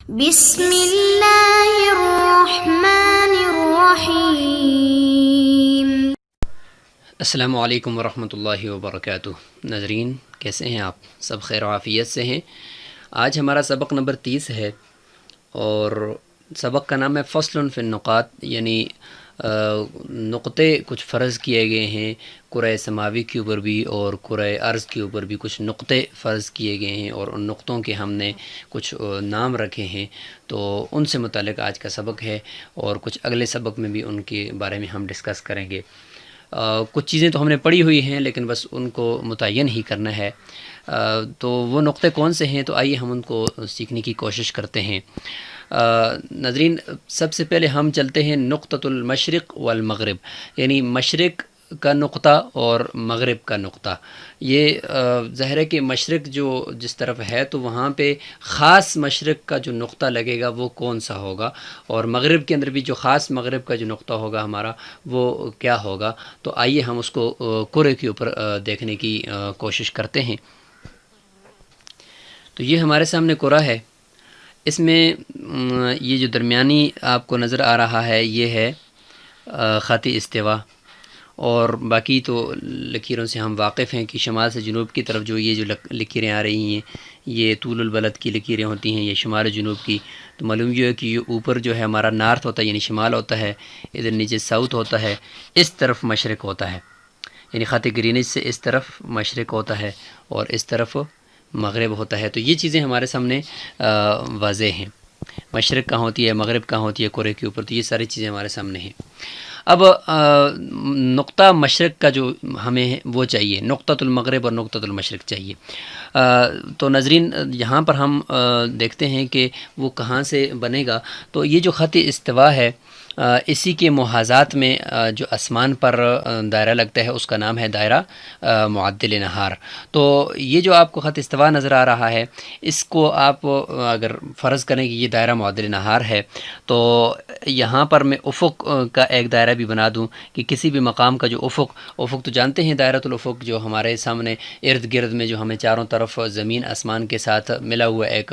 بسم اللہ الرحمن الرحیم۔ السلام علیکم ورحمۃ اللہ وبرکاتہ۔ ناظرین کیسے ہیں آپ؟ سب خیر و عافیت سے ہیں؟ آج ہمارا سبق نمبر 30 ہے اور سبق کا نام ہے فصل فی النقاط، یعنی نقطے کچھ فرض کیے گئے ہیں کرۂ سماوی کے اوپر بھی اور کرۂ ارض کے اوپر بھی کچھ نقطے فرض کیے گئے ہیں اور ان نقطوں کے ہم نے کچھ نام رکھے ہیں، تو ان سے متعلق آج کا سبق ہے اور کچھ اگلے سبق میں بھی ان کے بارے میں ہم ڈسکس کریں گے۔ کچھ چیزیں تو ہم نے پڑھی ہوئی ہیں لیکن بس ان کو متعین ہی کرنا ہے، تو وہ نقطے کون سے ہیں، تو آئیے ہم ان کو سیکھنے کی کوشش کرتے ہیں۔ ناظرین سب سے پہلے ہم چلتے ہیں نقطۃ المشرق والمغرب، یعنی مشرق کا نقطہ اور مغرب کا نقطہ۔ یہ ظاہر ہے کہ مشرق جو جس طرف ہے تو وہاں پہ خاص مشرق کا جو نقطہ لگے گا وہ کون سا ہوگا، اور مغرب کے اندر بھی جو خاص مغرب کا جو نقطہ ہوگا ہمارا وہ کیا ہوگا۔ تو آئیے ہم اس کو کرے کے اوپر دیکھنے کی کوشش کرتے ہیں۔ تو یہ ہمارے سامنے کرہ ہے، اس میں یہ جو درمیانی آپ کو نظر آ رہا ہے یہ ہے خط استوا، اور باقی تو لکیروں سے ہم واقف ہیں کہ شمال سے جنوب کی طرف جو یہ جو لکیریں آ رہی ہیں یہ طول البلد کی لکیریں ہوتی ہیں، یہ شمال جنوب کی، تو معلوم یہ ہے کہ یہ اوپر جو ہے ہمارا نارتھ ہوتا ہے یعنی شمال ہوتا ہے، ادھر نیچے ساؤتھ ہوتا ہے، اس طرف مشرق ہوتا ہے، یعنی خط گرینچ سے اس طرف مشرق ہوتا ہے اور اس طرف مغرب ہوتا ہے۔ تو یہ چیزیں ہمارے سامنے واضح ہیں، مشرق کہاں ہوتی ہے، مغرب کہاں ہوتی ہے کرے کے اوپر، تو یہ ساری چیزیں ہمارے سامنے ہیں۔ اب نقطہ مشرق کا جو ہمیں وہ چاہیے، نقطۃ المغرب اور نقطۃ المشرق چاہیے۔ تو ناظرین یہاں پر ہم دیکھتے ہیں کہ وہ کہاں سے بنے گا، تو یہ جو خط استوا ہے اسی کے محاذات میں جو آسمان پر دائرہ لگتا ہے اس کا نام ہے دائرہ معدل نہار۔ تو یہ جو آپ کو خط استوا نظر آ رہا ہے اس کو آپ اگر فرض کریں کہ یہ دائرہ معدل نہار ہے، تو یہاں پر میں افق کا ایک دائرہ بھی بنا دوں کہ کسی بھی مقام کا جو افق تو جانتے ہیں دائرۃ الافق جو ہمارے سامنے ارد گرد میں جو ہمیں چاروں طرف زمین آسمان کے ساتھ ملا ہوا ایک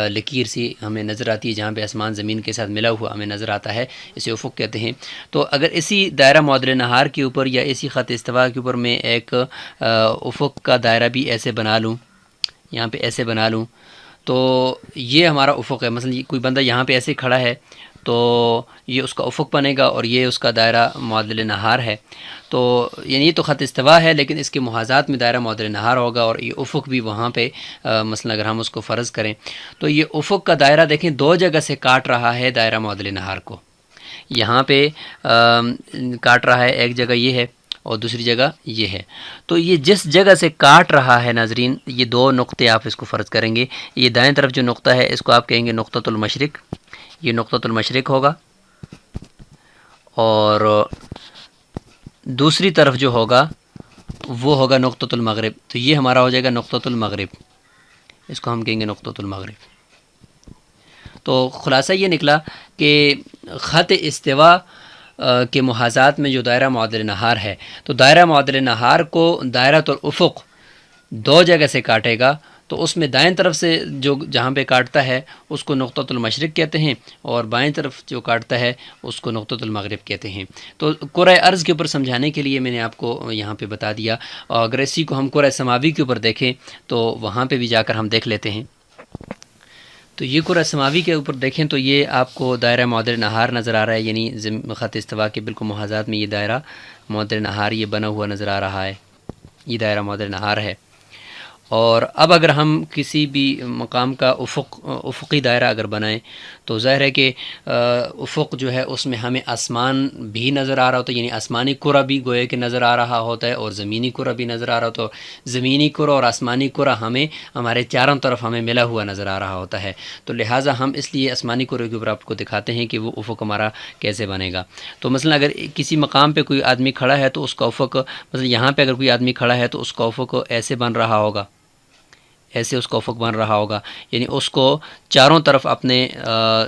لکیر سی ہمیں نظر آتی ہے، جہاں پہ آسمان زمین کے ساتھ ملا ہوا ہمیں نظر آتا ہے، اسے افق کہتے ہیں۔ تو اگر اسی دائرہ معدل نہار کے اوپر یا اسی خط استوا کے اوپر میں ایک افق کا دائرہ بھی ایسے بنا لوں، یہاں پہ ایسے بنا لوں، تو یہ ہمارا افق ہے۔ مثلا کوئی بندہ یہاں پہ ایسے کھڑا ہے تو یہ اس کا افق بنے گا اور یہ اس کا دائرہ معدل نہار ہے، تو یعنی یہ تو خط استوا ہے لیکن اس کے محاذات میں دائرہ معدل نہار ہوگا اور یہ افق بھی وہاں پہ مثلا اگر ہم اس کو فرض کریں تو یہ افق کا دائرہ دیکھیں دو جگہ سے کاٹ رہا ہے دائرہ معدل نہار کو، یہاں پہ کاٹ رہا ہے، ایک جگہ یہ ہے اور دوسری جگہ یہ ہے، تو یہ جس جگہ سے کاٹ رہا ہے ناظرین یہ دو نقطے آپ اس کو فرض کریں گے، یہ دائیں طرف جو نقطہ ہے اس کو آپ کہیں گے نقطۃ المشرق، یہ نقطۃ المشرق ہوگا، اور دوسری طرف جو ہوگا وہ ہوگا نقطۃ المغرب، تو یہ ہمارا ہو جائے گا نقطۃ المغرب، اس کو ہم کہیں گے نقطۃ المغرب۔ تو خلاصہ یہ نکلا کہ خط استوا کے محاذات میں جو دائرہ معدل نہار ہے تو دائرہ معدل نہار کو دائرۃ الافق دو جگہ سے کاٹے گا، تو اس میں دائیں طرف سے جو جہاں پہ کاٹتا ہے اس کو نقطۃ المشرق کہتے ہیں اور بائیں طرف جو کاٹتا ہے اس کو نقطۃ المغرب کہتے ہیں۔ تو کرۂ ارض کے اوپر سمجھانے کے لیے میں نے آپ کو یہاں پہ بتا دیا، اور اگر اسی کو ہم کرۂ سماوی کے اوپر دیکھیں تو وہاں پہ بھی جا کر ہم دیکھ لیتے ہیں۔ تو یہ کرۂ سماوی کے اوپر دیکھیں تو یہ آپ کو دائرہ معدل نہار نظر آ رہا ہے، یعنی خط استوا کے بالکل محاذات میں یہ دائرہ معدل نہار یہ بنا ہوا نظر آ رہا ہے، یہ دائرہ معدل نہار ہے۔ اور اب اگر ہم کسی بھی مقام کا افقی دائرہ اگر بنائیں تو ظاہر ہے کہ افق جو ہے اس میں ہمیں آسمان بھی نظر آ رہا ہوتا ہے، یعنی آسمانی کرہ بھی گویا کہ نظر آ رہا ہوتا ہے اور زمینی کرہ بھی نظر آ رہا ہوتا ہے، زمینی کرہ اور آسمانی کرہ ہمیں ہمارے چاروں طرف ہمیں ملا ہوا نظر آ رہا ہوتا ہے، تو لہٰذا ہم اس لیے آسمانی کرہ کے اوپر آپ کو دکھاتے ہیں کہ وہ افق ہمارا کیسے بنے گا۔ تو مثلا اگر کسی مقام پہ کوئی آدمی کھڑا ہے تو اس کا افق، مثلا یہاں پہ اگر کوئی آدمی کھڑا ہے تو اس کا افق ایسے بن رہا ہوگا، ایسے اس کا افق بن رہا ہوگا، یعنی اس کو چاروں طرف اپنے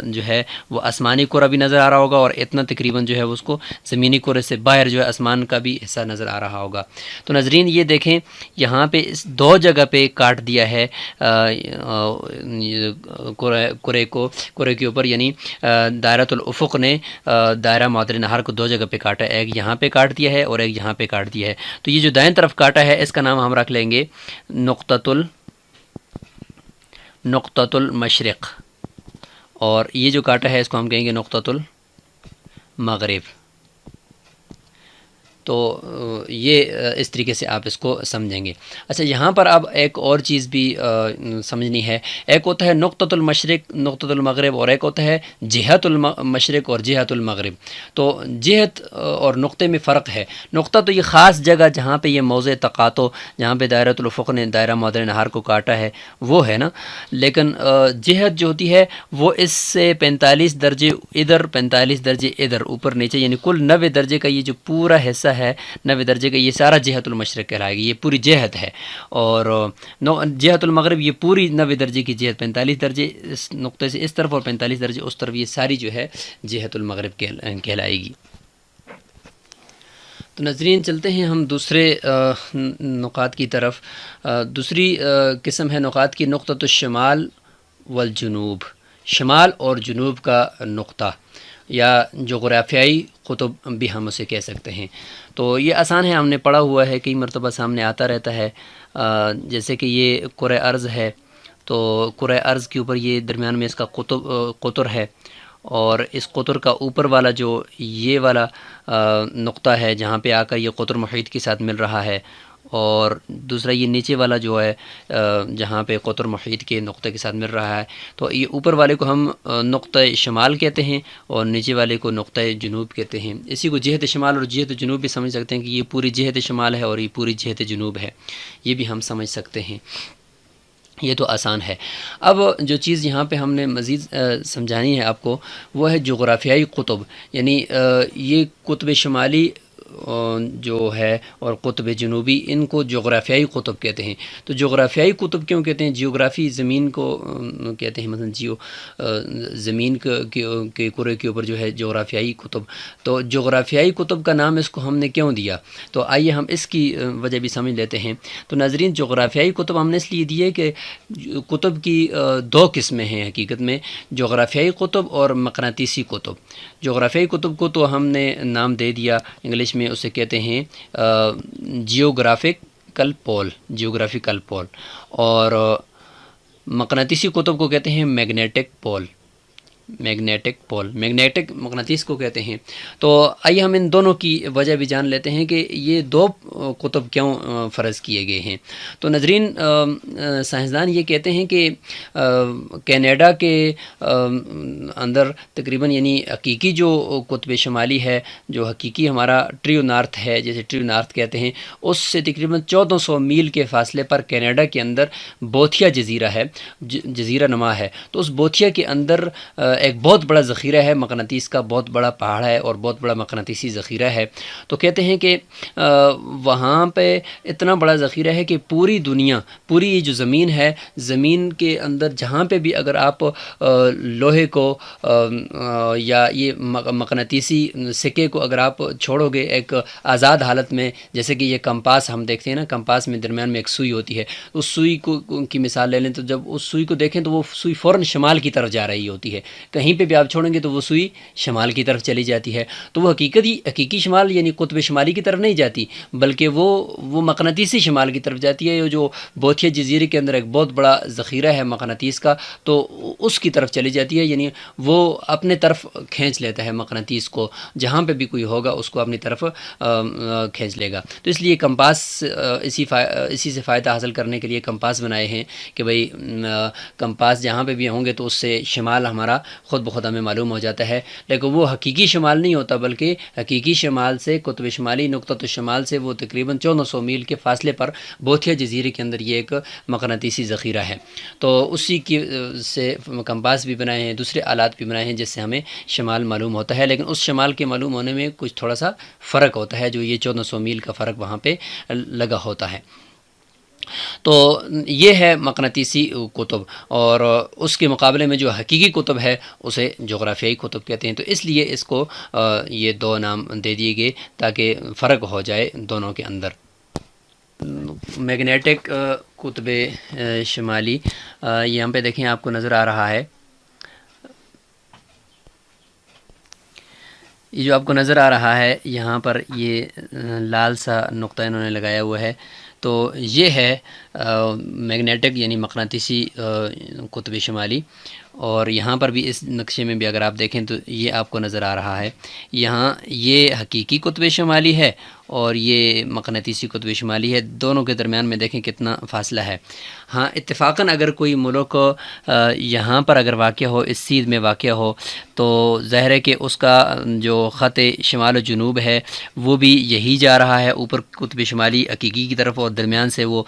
جو ہے وہ آسمانی کرہ بھی نظر آ رہا ہوگا، اور اتنا تقریباً جو ہے اس کو زمینی کرے سے باہر جو ہے آسمان کا بھی حصہ نظر آ رہا ہوگا۔ تو ناظرین یہ دیکھیں یہاں پہ اس دو جگہ پہ کاٹ دیا ہے کرے کے اوپر، یعنی دائرۃ الافق نے دائرہ معادل نہار کو دو جگہ پہ کاٹا ہے، ایک یہاں پہ کاٹ دیا ہے اور ایک یہاں پہ کاٹ دیا ہے۔ تو یہ جو دائیں طرف کاٹا ہے اس کا نام ہم رکھ لیں گے نقطۃ المشرق، اور یہ جو کاٹا ہے اس کو ہم کہیں گے نقطۃ المغرب۔ تو یہ اس طریقے سے آپ اس کو سمجھیں گے۔ اچھا یہاں پر اب ایک اور چیز بھی سمجھنی ہے، ایک ہوتا ہے نقطۃ المشرق نقطۃ المغرب، اور ایک ہوتا ہے جہت المشرق اور جہت المغرب۔ تو جہت اور نقطے میں فرق ہے۔ نقطہ تو یہ خاص جگہ جہاں پہ یہ موضع تقاطع، جہاں پہ دائرۃ الافق نے دائرہ معادل نہار کو کاٹا ہے وہ ہے نا، لیکن جہت جو ہوتی ہے وہ اس سے 45 درجے ادھر 45 درجے ادھر اوپر نیچے، یعنی کل 90 درجے کا یہ جو پورا حصہ ہے 90 درجے کا، یہ سارا جہت المشرق کہلائے گی، یہ پوری جہت ہے۔ اور جہت المغرب یہ پوری 90 درجے کی جہت، 45 درجے اس نقطے سے اس طرف اور 45 درجے اس طرف، یہ ساری جو ہے جہت المغرب کہلائے گی۔ تو ناظرین چلتے ہیں ہم دوسرے نقاط کی طرف۔ دوسری قسم ہے نقاط کی نقطۃ الشمال والجنوب، شمال اور جنوب کا نقطہ، یا جغرافیائی قطب بھی ہم اسے کہہ سکتے ہیں۔ تو یہ آسان ہے، ہم نے پڑھا ہوا ہے، کئی مرتبہ سامنے آتا رہتا ہے۔ جیسے کہ یہ کرۂ ارض ہے، تو کرۂ ارض کے اوپر یہ درمیان میں اس کا قطر ہے، اور اس قطر کا اوپر والا جو یہ والا نقطہ ہے جہاں پہ آ کر یہ قطر محیط کے ساتھ مل رہا ہے، اور دوسرا یہ نیچے والا جو ہے جہاں پہ قطر محیط کے نقطے کے ساتھ مل رہا ہے، تو یہ اوپر والے کو ہم نقطہ شمال کہتے ہیں اور نیچے والے کو نقطہ جنوب کہتے ہیں۔ اسی کو جہت شمال اور جہت جنوب بھی سمجھ سکتے ہیں کہ یہ پوری جہت شمال ہے اور یہ پوری جہت جنوب ہے، یہ بھی ہم سمجھ سکتے ہیں۔ یہ تو آسان ہے۔ اب جو چیز یہاں پہ ہم نے مزید سمجھانی ہے آپ کو وہ ہے جغرافیائی قطب، یعنی یہ قطب شمالی جو ہے اور قطب جنوبی، ان کو جغرافیائی قطب کہتے ہیں۔ تو جغرافیائی قطب کیوں کہتے ہیں؟ جیوگرافی زمین کو کہتے ہیں، مثلا زمین کے کرے کے اوپر جو ہے جغرافیائی قطب۔ تو جغرافیائی قطب کا نام اس کو ہم نے کیوں دیا؟ تو آئیے ہم اس کی وجہ بھی سمجھ لیتے ہیں۔ تو ناظرین جغرافیائی قطب ہم نے اس لیے دیے کہ قطب کی دو قسمیں ہیں حقیقت میں، جغرافیائی قطب اور مقناطیسی قطب۔ جغرافیائی قطب کو تو ہم نے نام دے دیا، انگلش میں اسے کہتے ہیں جیوگرافیکل پول، اور مقناطیسی قطب کو کہتے ہیں میگنیٹک مقناطیس کو کہتے ہیں۔ تو آئیے ہم ان دونوں کی وجہ بھی جان لیتے ہیں کہ یہ دو قطب کیوں فرض کیے گئے ہیں۔ تو ناظرین سائنسدان یہ کہتے ہیں کہ کینیڈا کے اندر تقریباً یعنی حقیقی جو قطب شمالی ہے، جو حقیقی ہمارا ٹریو نارتھ ہے، جیسے ٹریو نارتھ کہتے ہیں، اس سے تقریباً 1400 میل کے فاصلے پر کینیڈا کے اندر بوتھیا جزیرہ ہے، جزیرہ نما ہے۔ تو اس بوتھیا کے اندر ایک بہت بڑا ذخیرہ ہے، مقناطیس کا بہت بڑا پہاڑ ہے اور بہت بڑا مقناطیسی ذخیرہ ہے۔ تو کہتے ہیں کہ وہاں پہ اتنا بڑا ذخیرہ ہے کہ پوری دنیا، پوری یہ جو زمین ہے، زمین کے اندر جہاں پہ بھی اگر آپ لوہے کو یا یہ مقناطیسی سکے کو اگر آپ چھوڑو گے ایک آزاد حالت میں، جیسے کہ یہ کمپاس ہم دیکھتے ہیں نا، کمپاس میں درمیان میں ایک سوئی ہوتی ہے، اس سوئی کی مثال لے لیں تو جب اس سوئی کو دیکھیں تو وہ سوئی فوراً شمال کی طرف جا رہی ہوتی ہے، کہیں پہ بھی آپ چھوڑیں گے تو وہ سوئی شمال کی طرف چلی جاتی ہے۔ تو وہ حقیقی شمال یعنی قطب شمالی کی طرف نہیں جاتی، بلکہ وہ مقناطیسی شمال کی طرف جاتی ہے، جو بوتھیا جزیرے کے اندر ایک بہت بڑا ذخیرہ ہے مقناطیس کا، تو اس کی طرف چلی جاتی ہے، یعنی وہ اپنے طرف کھینچ لیتا ہے مقناطیس کو، جہاں پہ بھی کوئی ہوگا اس کو اپنی طرف کھینچ لے گا۔ تو اس لیے کمپاس اسی سے فائدہ حاصل کرنے کے لیے کمپاس بنائے ہیں کہ بھئی کمپاس جہاں پہ بھی ہوں گے تو اس سے شمال ہمارا خود بخود ہمیں معلوم ہو جاتا ہے، لیکن وہ حقیقی شمال نہیں ہوتا، بلکہ حقیقی شمال سے قطب شمالی نقطۃ الشمال سے وہ تقریباً 1400 میل کے فاصلے پر بوتھیا جزیرے کے اندر یہ ایک مقناطیسی ذخیرہ ہے۔ تو اسی کی سے کمپاس بھی بنائے ہیں، دوسرے آلات بھی بنائے ہیں جس سے ہمیں شمال معلوم ہوتا ہے، لیکن اس شمال کے معلوم ہونے میں کچھ تھوڑا سا فرق ہوتا ہے، جو یہ 1400 میل کا فرق وہاں پہ لگا ہوتا ہے۔ تو یہ ہے مقناطیسی کتب، اور اس کے مقابلے میں جو حقیقی کتب ہے اسے جغرافیائی کتب کہتے ہیں۔ تو اس لیے اس کو یہ دو نام دے دیے گئے تاکہ فرق ہو جائے دونوں کے اندر۔ میگنیٹک قطب شمالی، یہاں پہ دیکھیں آپ کو نظر آ رہا ہے، یہ جو آپ کو نظر آ رہا ہے یہاں پر یہ لال سا نقطہ انہوں نے لگایا ہوا ہے، تو یہ ہے میگنیٹک یعنی مقناطیسی قطب شمالی۔ اور یہاں پر بھی اس نقشے میں بھی اگر آپ دیکھیں تو یہ آپ کو نظر آ رہا ہے، یہاں یہ حقیقی قطب شمالی ہے اور یہ مقناطیسی قطب شمالی ہے، دونوں کے درمیان میں دیکھیں کتنا فاصلہ ہے۔ ہاں اتفاقاً اگر کوئی ملک یہاں پر اگر واقع ہو، اس سیدھ میں واقع ہو، تو ظاہر ہے کہ اس کا جو خط شمال و جنوب ہے وہ بھی یہی جا رہا ہے اوپر قطب شمالی حقیقی کی طرف، اور درمیان سے وہ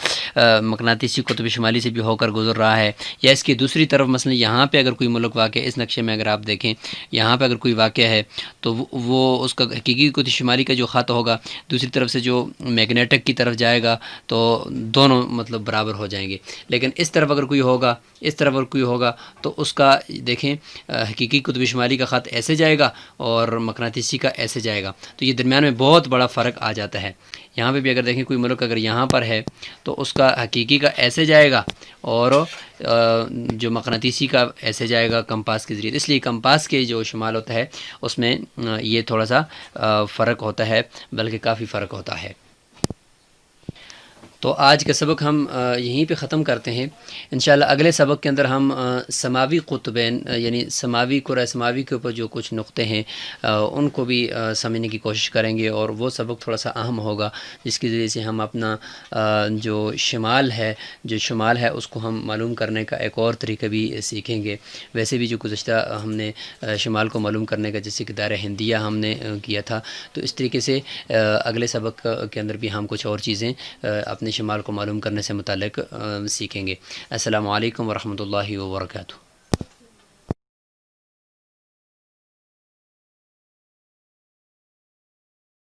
مقناطیسی قطب شمالی سے بھی ہو کر گزر رہا ہے۔ یا اس کی دوسری طرف مثلا یہاں پہ اگر کوئی ملک واقع ہے، اس نقشے میں اگر آپ دیکھیں یہاں پہ اگر کوئی واقع ہے تو وہ اس کا حقیقی قطب شمالی کا جو خط ہوگا دوسری طرف سے جو میگنیٹک کی طرف جائے گا تو دونوں مطلب برابر ہو جائیں گے۔ لیکن اس طرف اگر کوئی ہوگا، اس طرف اگر کوئی ہوگا تو اس کا دیکھیں حقیقی قطب شمالی کا خط ایسے جائے گا اور مقناطیسی کا ایسے جائے گا، تو یہ درمیان میں بہت بڑا فرق آ جاتا ہے۔ یہاں پہ بھی اگر دیکھیں کوئی ملک اگر یہاں پر ہے تو اس کا حقیقی کا ایسے جائے گا اور جو مقناطیسی کا ایسے جائے گا کمپاس کے ذریعے۔ اس لیے کمپاس کے جو شمال ہوتا ہے اس میں یہ تھوڑا سا فرق ہوتا ہے، بلکہ کافی فرق ہوتا ہے۔ تو آج کا سبق ہم یہیں پہ ختم کرتے ہیں، انشاءاللہ اگلے سبق کے اندر ہم سماوی قطبین یعنی سماوی کرہ سماوی کے اوپر جو کچھ نقطے ہیں ان کو بھی سمجھنے کی کوشش کریں گے، اور وہ سبق تھوڑا سا اہم ہوگا جس کے ذریعے سے ہم اپنا جو شمال ہے اس کو ہم معلوم کرنے کا ایک اور طریقہ بھی سیکھیں گے۔ ویسے بھی جو گزشتہ ہم نے شمال کو معلوم کرنے کا جیسے کہ دائرہ ہندیہ ہم نے کیا تھا، تو اس طریقے سے اگلے سبق کے اندر بھی ہم کچھ اور چیزیں اپنے شمال کو معلوم کرنے سے متعلق سیکھیں گے۔ السلام علیکم ورحمۃ اللہ وبرکاتہ۔